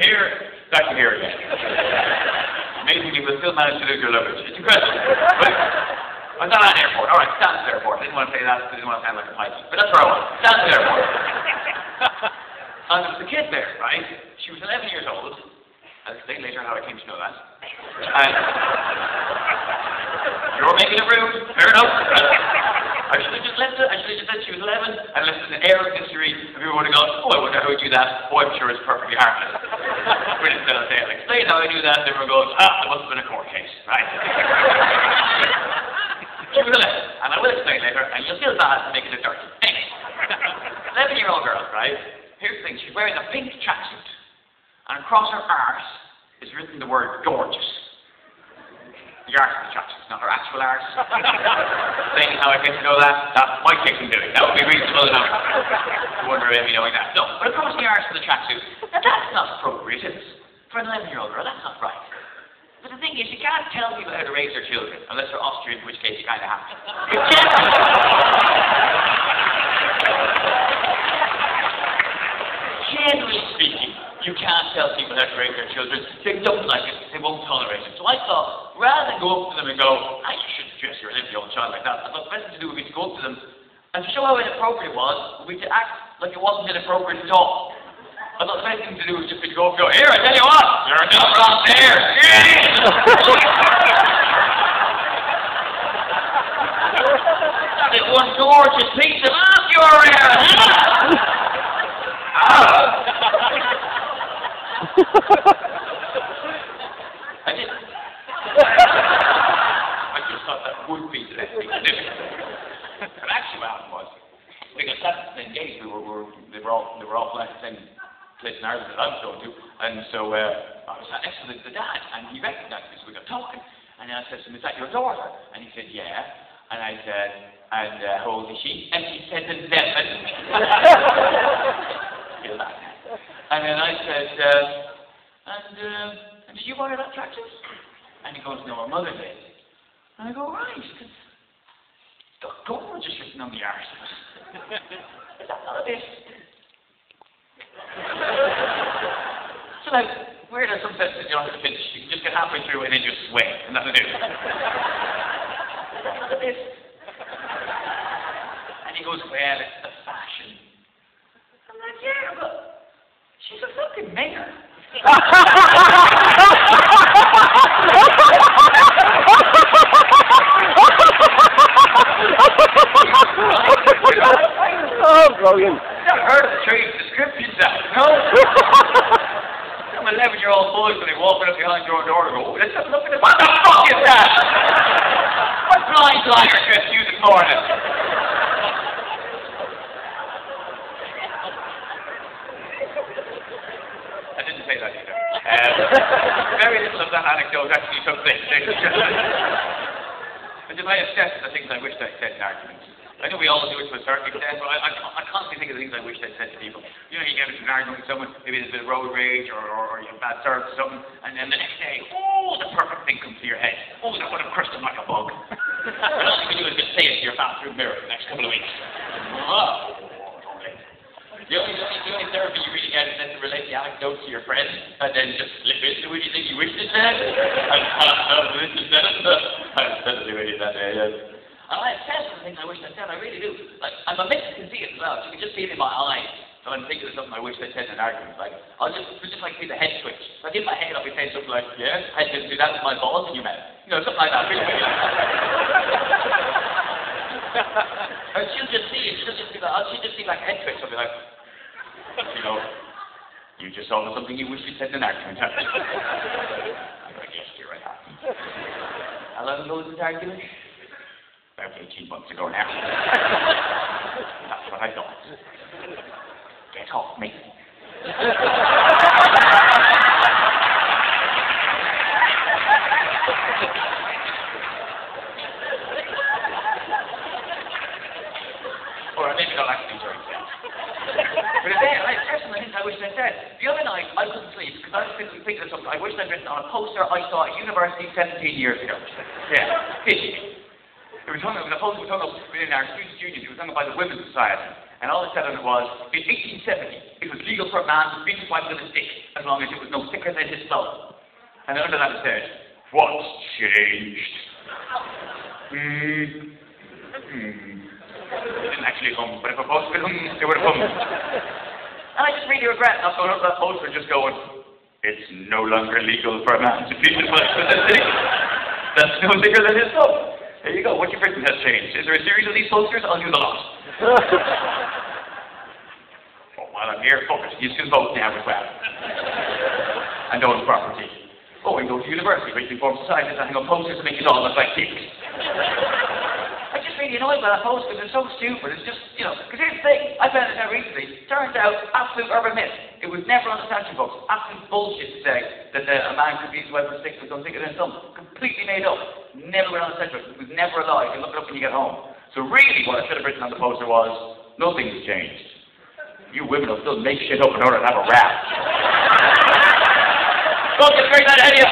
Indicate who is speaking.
Speaker 1: here, back to here again. Amazingly, we'll still manage to lose your luggage. It's incredible. But I was at an airport. All right, Stanton's airport. I didn't want to say that. I didn't want to sound like a Pisces. But that's where I was. Stanton's airport. And there was a kid there, right? She was 11 years old. I'll explain later how I came to know that. And you're making it rude. Fair enough. I should have just left it. I should have just said she was 11 and left it in the air of history, and people would have gone, oh, I wonder how we do that. Oh, I'm sure it's perfectly harmless. But instead I'll say, I'll explain how I do that, and everyone goes, ah, there must have been a court case, right? She was 11, and I will explain later, and you'll feel bad for making it dirty. Anyway, 11-year-old girl, right? Here's the thing, she's wearing a pink tracksuit, and across her arse is written the word gorgeous. The arse of the tracksuit, not her actual arse. Saying how I get to know that, that's my kicking doing. That would be reasonable enough. I wonder about me knowing that. No, but across the arse of the tracksuit, now that's not appropriate, is it? For an 11-year-old girl, that's not right. But the thing is, you can't tell people how to raise their children, unless they're Austrian, in which case you kind of have to. Generally speaking, you can't tell people how to raise their children. They don't like it. They won't tolerate it. So I thought, rather than go up to them and go, you shouldn't dress your 11-year-old child like that, I thought the best thing to do would be to go up to them and to show how inappropriate it was, would be to act like it wasn't inappropriate at all. I thought the best thing to do was just to go up and go, here, I tell you what, you're not wrong there. That one gorgeous piece of ass you're wearing. I did. I just thought that would be the best thing to do. But actually what happened was, because that's the same days, they were all at the same place in Ireland that I was going to, and so I was sat next to the dad, and he recognised me, so we got talking, and I said to him, is that your daughter? And he said, yeah. And I said, and how old is she? And he said, 11. And then I said, and did you buy her that tracksuit? And he goes, no, her mother did. And I go, right, because the gorgeous written on the arse. Is that not a bit? So like, where there's some sentences you don't have to finish, you can just get halfway through and then just sway, and that'll do. Is that not a bit? And he goes, well, it's the fashion. I'm like, yeah, but she's a fucking mayor.
Speaker 2: Oh, brilliant.
Speaker 1: Never heard of the trade descriptions now, no? Some 11-year-old boys when they walking up behind your door and go, let's have a look at it. What the fuck is that? What blind liar dressed you this morning? I didn't say that either. Very little of that anecdote actually took place. But if I assess the things I wished I'd said in arguments, I know we all do it to a certain extent, but I constantly think of the things I wish I'd said to people. You know, you get into an argument with someone, maybe there's a bit of road rage or you have bad service or something, and then the next day, oh, the perfect thing comes to your head. Oh, that would have crushed him like a bug. And all you can do is just say it to your bathroom mirror the next couple of weeks. Oh. The only therapy you really get is then to relate the anecdote to your friend and then just slip into what you think you wish it said. This is it. I said it already that day, yes. And I said some things I wish I said, I really do. Like, I'm a mix can see it as well. You can just see it in my eyes. So I'm thinking of something I wish I said in an argument. Like, I'll just like see the head switch. Like in my head I'll be saying something like, yes, I didn't do that with my balls in your mouth. You know, something like that. Really. And she'll just see it. She'll just see like head twitch. I'll be like, you know, you just saw something you wish you said in an argument. I'm like, yes, you're right. How long ago was this argument? About 18 months ago now. That's what I thought. Get off me. Or maybe not actually during sex. But I personally think I wish I said. The other night I couldn't sleep because I was thinking of something I wish I'd written on a poster I saw at university 17 years ago. Yeah, 50. It was hung up, the poster was hung up within our students' union. It was hung up by the Women's Society. And all it said on it was, in 1870, it was legal for a man to beat his wife with a stick, as long as it was no thicker than his thumb. And then under that it said, what's changed? It didn't actually hum, but if a poster could hum, it would have hummed. And I just really regret not going up to that poster and just going, it's no longer legal for a man to beat his wife with a stick. That's no bigger than his thumb. There you go. What your Britain has changed. Is there a series of these posters? I'll do the lot. Oh, while I'm here, fuck it. You can vote now as well. And own property. Oh, and go to university where you can form societies and hang up posters to make it all look like dicks. I'm just really annoyed by that poster because it's so stupid. It's just, you know, because here's the thing. I found it out recently. Turns out, absolute urban myth. It was never on the statute books. Absolute bullshit to say that a man could beat his wife with a stick with no thicker than his thumb. Completely made up. Never went on the statute books. It was never a law. You can look it up when you get home. So really what I should have written on the poster was, nothing's changed. You women will still make shit up in order to have a rap. Don't get straight out of here.